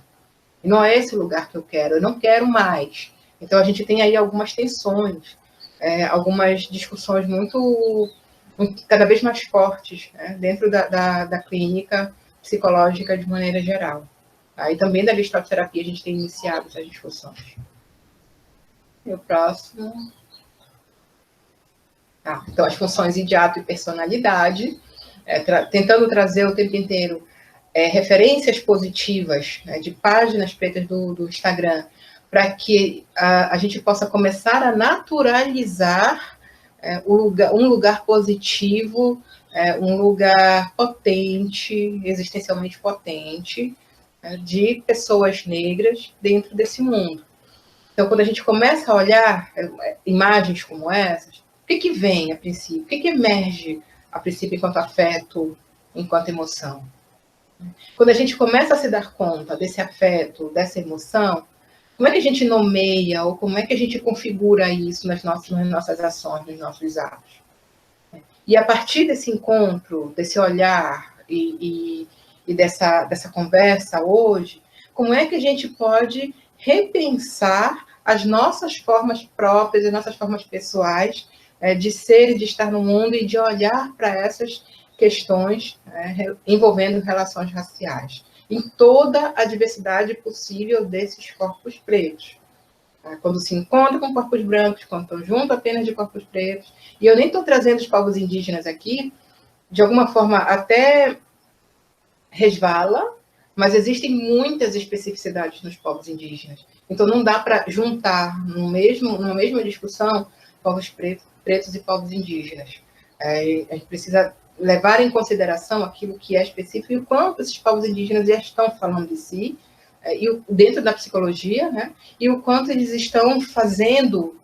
E não é esse o lugar que eu não quero mais. Então, a gente tem aí algumas tensões, algumas discussões cada vez mais fortes, dentro da clínica psicológica de maneira geral. E também da listoterapia a gente tem iniciado essas discussões. E o próximo. Então, as funções de ato e personalidade, tentando trazer o tempo inteiro referências positivas, de páginas pretas do Instagram, para que a gente possa começar a naturalizar um lugar positivo, um lugar potente, existencialmente potente, de pessoas negras dentro desse mundo. Então, quando a gente começa a olhar imagens como essas, o que vem a princípio? O que emerge a princípio enquanto afeto, enquanto emoção? Quando a gente começa a se dar conta desse afeto, dessa emoção, como é que a gente nomeia ou como é que a gente configura isso nas nossas ações, nos nossos atos? E a partir desse encontro, desse olhar e dessa conversa hoje, como é que a gente pode repensar as nossas formas próprias, as nossas formas pessoais de ser e de estar no mundo e de olhar para essas questões envolvendo relações raciais, em toda a diversidade possível desses corpos pretos. Quando se encontra com corpos brancos, quando estão junto apenas de corpos pretos, e eu nem estou trazendo os povos indígenas aqui, de alguma forma até resvala, mas existem muitas especificidades nos povos indígenas. Então, não dá para juntar numa mesma discussão povos pretos e povos indígenas. A gente precisa levar em consideração aquilo que é específico e o quanto esses povos indígenas já estão falando de si, dentro da psicologia, e o quanto eles estão fazendo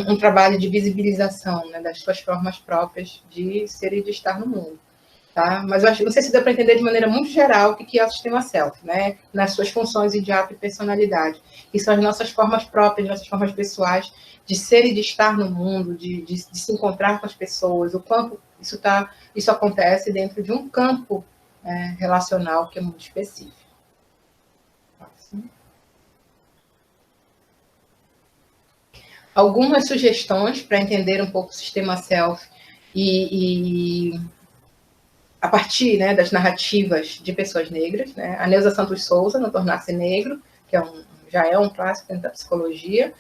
um trabalho de visibilização das suas formas próprias de ser e de estar no mundo. Tá? Mas eu acho, não sei se dá para entender de maneira muito geral o que é o sistema self, nas suas funções de ato e personalidade, que são as nossas formas próprias, nossas formas pessoais de ser e de estar no mundo, de se encontrar com as pessoas, o quanto isso acontece dentro de um campo relacional que é muito específico. Algumas sugestões para entender um pouco o sistema self e a partir das narrativas de pessoas negras, a Neuza Santos Souza, no Tornar-se Negro, que já é um clássico dentro da psicologia,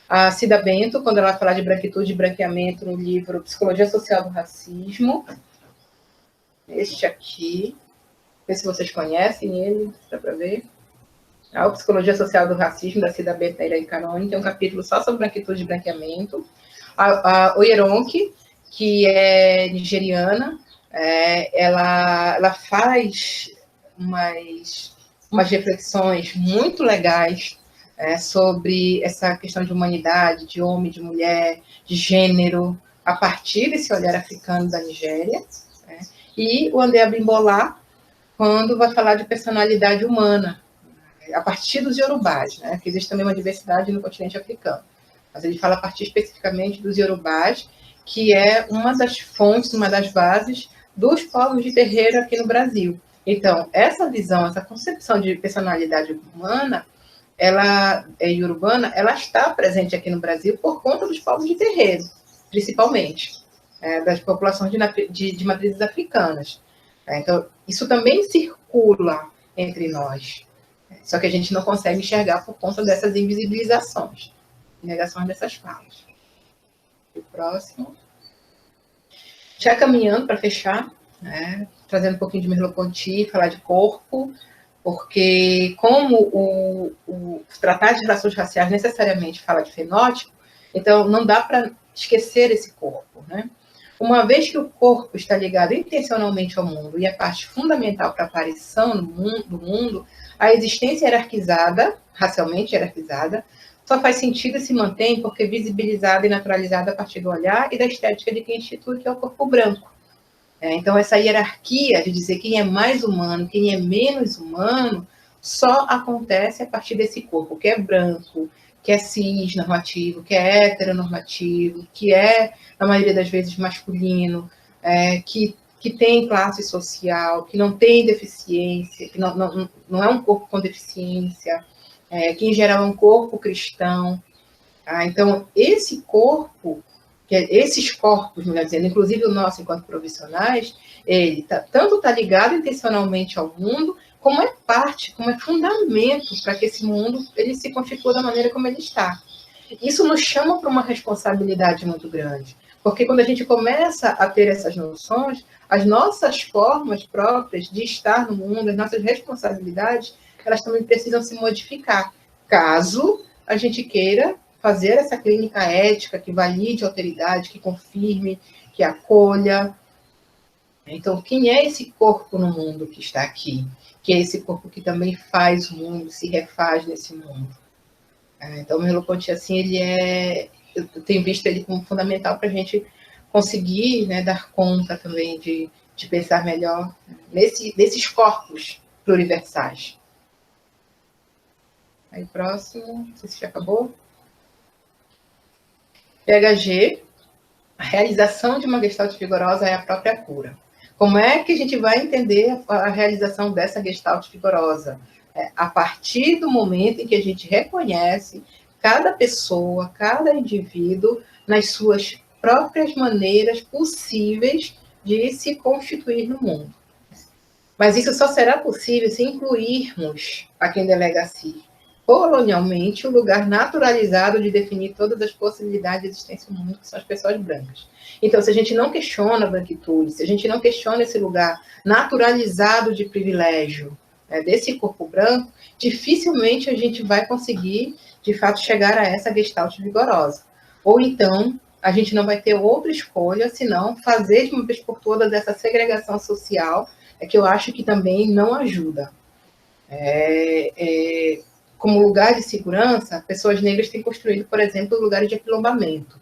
a Cida Bento, quando ela fala de branquitude e branqueamento no livro Psicologia Social do Racismo, este aqui, não sei se vocês conhecem ele, dá para ver, a Psicologia Social do Racismo, da Cida Bento da Irene Canoni, tem um capítulo só sobre branquitude e branqueamento, a Oyeronke, que é nigeriana, ela faz umas reflexões muito legais sobre essa questão de humanidade, de homem, de mulher, de gênero, a partir desse olhar africano da Nigéria. E o André Abimbola, quando vai falar de personalidade humana, a partir dos iorubás, né? Porque existe também uma diversidade no continente africano. Mas ele fala a partir especificamente dos iorubás, que é uma das fontes, uma das bases dos povos de terreiro aqui no Brasil. Então, essa visão, essa concepção de personalidade humana, ela e urbana, ela está presente aqui no Brasil por conta dos povos de terreiro, principalmente, das populações de matrizes africanas. Então, isso também circula entre nós, só que a gente não consegue enxergar por conta dessas invisibilizações, negações dessas falas. O próximo. Já caminhando para fechar, né, trazendo um pouquinho de Merleau-Ponty, falar de corpo, porque como o Tratado de Relações Raciais necessariamente fala de fenótipo, então não dá para esquecer esse corpo, né? Uma vez que o corpo está ligado intencionalmente ao mundo e é parte fundamental para a aparição do mundo, a existência hierarquizada, racialmente hierarquizada, só faz sentido e se mantém porque é visibilizada e naturalizada a partir do olhar e da estética de quem institui, que é o corpo branco. Então, essa hierarquia de dizer quem é mais humano, quem é menos humano, só acontece a partir desse corpo, que é branco, que é cis normativo, que é heteronormativo, que é, na maioria das vezes, masculino, que tem classe social, que não tem deficiência, que não é um corpo com deficiência, que, em geral, é um corpo cristão. Então, esse corpo, esses corpos, melhor dizendo, inclusive o nosso enquanto profissionais, ele tanto está ligado intencionalmente ao mundo, como é parte, como é fundamento para que esse mundo ele se constitua da maneira como ele está. Isso nos chama para uma responsabilidade muito grande, porque quando a gente começa a ter essas noções, as nossas formas próprias de estar no mundo, as nossas responsabilidades, elas também precisam se modificar, caso a gente queira fazer essa clínica ética que valide a alteridade, que confirme, que acolha. Então, quem é esse corpo no mundo que está aqui? Que é esse corpo que também faz o mundo, se refaz nesse mundo. Então, o Merleau-Ponty, assim, eu tenho visto ele como fundamental para a gente conseguir, né, dar conta também de pensar melhor nesses corpos pluriversais. Aí, próximo, não sei se já acabou. PHG, a realização de uma gestalt vigorosa é a própria cura. Como é que a gente vai entender a realização dessa gestalt vigorosa? A partir do momento em que a gente reconhece cada pessoa, cada indivíduo, nas suas próprias maneiras possíveis de se constituir no mundo. Mas isso só será possível se incluirmos a quem delega a si, colonialmente, o lugar naturalizado de definir todas as possibilidades de existência no mundo, que são as pessoas brancas. Então, se a gente não questiona a branquitude, se a gente não questiona esse lugar naturalizado de privilégio, desse corpo branco, dificilmente a gente vai conseguir, de fato, chegar a essa gestalt vigorosa. Ou então, a gente não vai ter outra escolha, senão fazer de uma vez por todas essa segregação social, que eu acho que também não ajuda. Como lugar de segurança, pessoas negras têm construído, por exemplo, lugares de aquilombamento.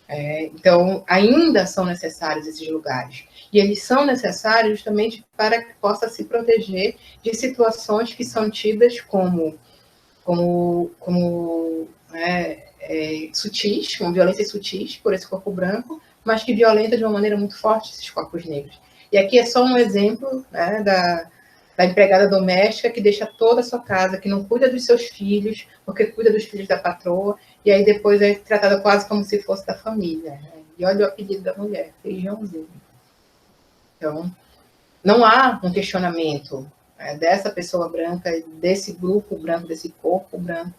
Então, ainda são necessários esses lugares. E eles são necessários justamente para que possa se proteger de situações que são tidas como sutis, como violências sutis por esse corpo branco, mas que violenta de uma maneira muito forte esses corpos negros. E aqui é só um exemplo, né, da empregada doméstica que deixa toda a sua casa, que não cuida dos seus filhos, porque cuida dos filhos da patroa, e aí depois é tratada quase como se fosse da família. Né? E olha o apelido da mulher, Feijãozinho. Então, não há um questionamento dessa pessoa branca, desse grupo branco, desse corpo branco,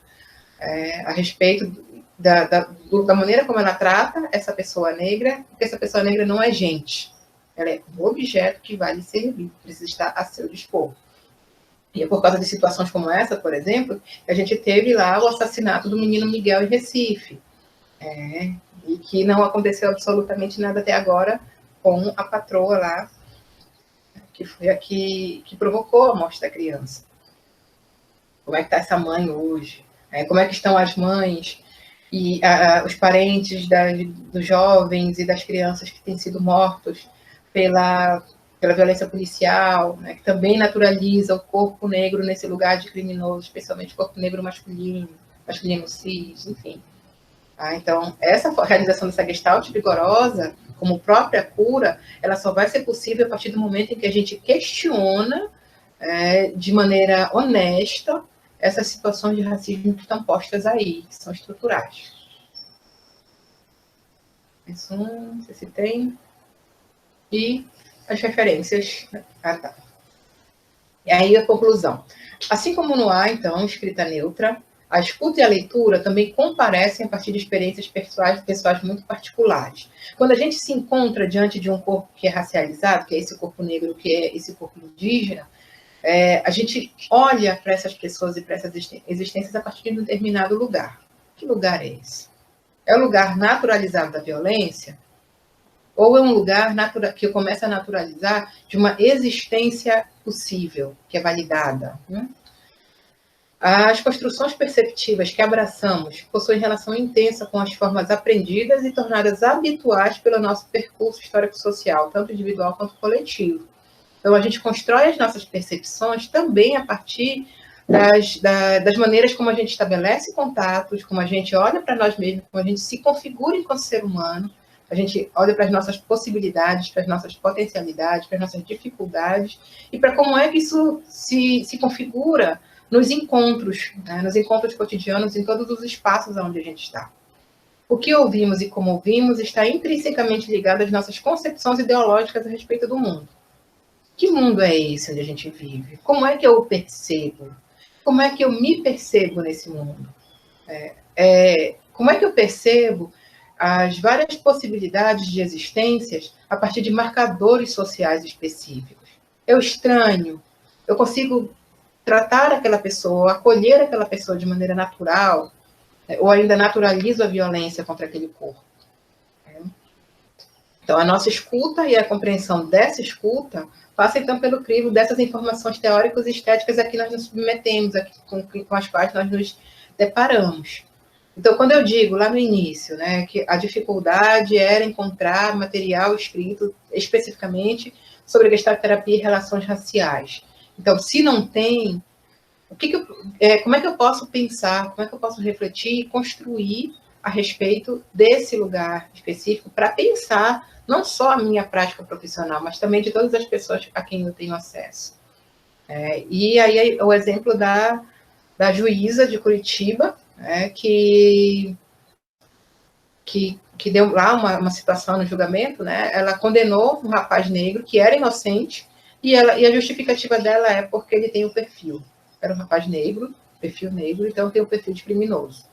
a respeito da maneira como ela trata essa pessoa negra, porque essa pessoa negra não é gente. Ela é um objeto que vai lhe servir, precisa estar a seu dispor. E é por causa de situações como essa, por exemplo, que a gente teve lá o assassinato do menino Miguel em Recife. E que não aconteceu absolutamente nada até agora com a patroa lá, que foi a que provocou a morte da criança. Como é que está essa mãe hoje? Como é que estão as mães e os parentes dos jovens e das crianças que têm sido mortos pela violência policial, né, que também naturaliza o corpo negro nesse lugar de criminoso, especialmente o corpo negro masculino cis, enfim. Então, essa realização dessa gestalt vigorosa, como própria cura, ela só vai ser possível a partir do momento em que a gente questiona de maneira honesta essas situações de racismo que estão postas aí, que são estruturais. Isso, não sei se tem. E as referências. Tá. E aí a conclusão. Assim como no A, então, escrita neutra, a escuta e a leitura também comparecem a partir de experiências pessoais muito particulares. Quando a gente se encontra diante de um corpo que é racializado, que é esse corpo negro, que é esse corpo indígena, a gente olha para essas pessoas e para essas existências a partir de um determinado lugar. Que lugar é esse? É o lugar naturalizado da violência? Ou é um lugar que começa a naturalizar de uma existência possível, que é validada? As construções perceptivas que abraçamos possuem relação intensa com as formas aprendidas e tornadas habituais pelo nosso percurso histórico-social, tanto individual quanto coletivo. Então, a gente constrói as nossas percepções também a partir das maneiras como a gente estabelece contatos, como a gente olha para nós mesmos, como a gente se configura enquanto ser humano, a gente olha para as nossas possibilidades, para as nossas potencialidades, para as nossas dificuldades, e para como é que isso se configura nos encontros, né, nos encontros cotidianos, em todos os espaços onde a gente está. O que ouvimos e como ouvimos está intrinsecamente ligado às nossas concepções ideológicas a respeito do mundo. Que mundo é esse onde a gente vive? Como é que eu o percebo? Como é que eu me percebo nesse mundo? Como é que eu percebo as várias possibilidades de existências a partir de marcadores sociais específicos? Eu estranho, eu consigo tratar aquela pessoa, acolher aquela pessoa de maneira natural, ou ainda naturalizo a violência contra aquele corpo. Então, a nossa escuta e a compreensão dessa escuta passa, então, pelo crivo dessas informações teóricas e estéticas a que nós nos submetemos, com as quais nós nos deparamos. Então, quando eu digo lá no início, né, que a dificuldade era encontrar material escrito especificamente sobre gestalterapia e relações raciais. Então, se não tem, como é que eu posso pensar, como é que eu posso refletir e construir a respeito desse lugar específico para pensar não só a minha prática profissional, mas também de todas as pessoas a quem eu tenho acesso. E aí o exemplo da juíza de Curitiba, que deu lá uma situação no julgamento, né? Ela condenou um rapaz negro que era inocente, e a justificativa dela é porque ele tem o perfil. Era um rapaz negro, perfil negro, então tem o perfil de criminoso.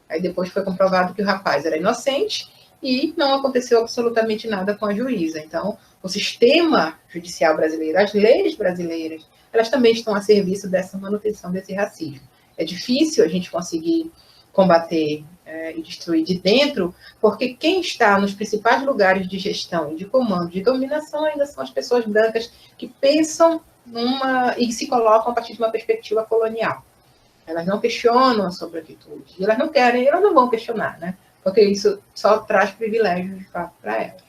Aí depois foi comprovado que o rapaz era inocente e não aconteceu absolutamente nada com a juíza. Então, o sistema judicial brasileiro, as leis brasileiras, elas também estão a serviço dessa manutenção desse racismo. É difícil a gente conseguir combater e destruir de dentro, porque quem está nos principais lugares de gestão, de comando, de dominação, ainda são as pessoas brancas que pensam e se colocam a partir de uma perspectiva colonial. Elas não questionam a sua branquitude. E elas não querem, elas não vão questionar, né? Porque isso só traz privilégios de fato para elas.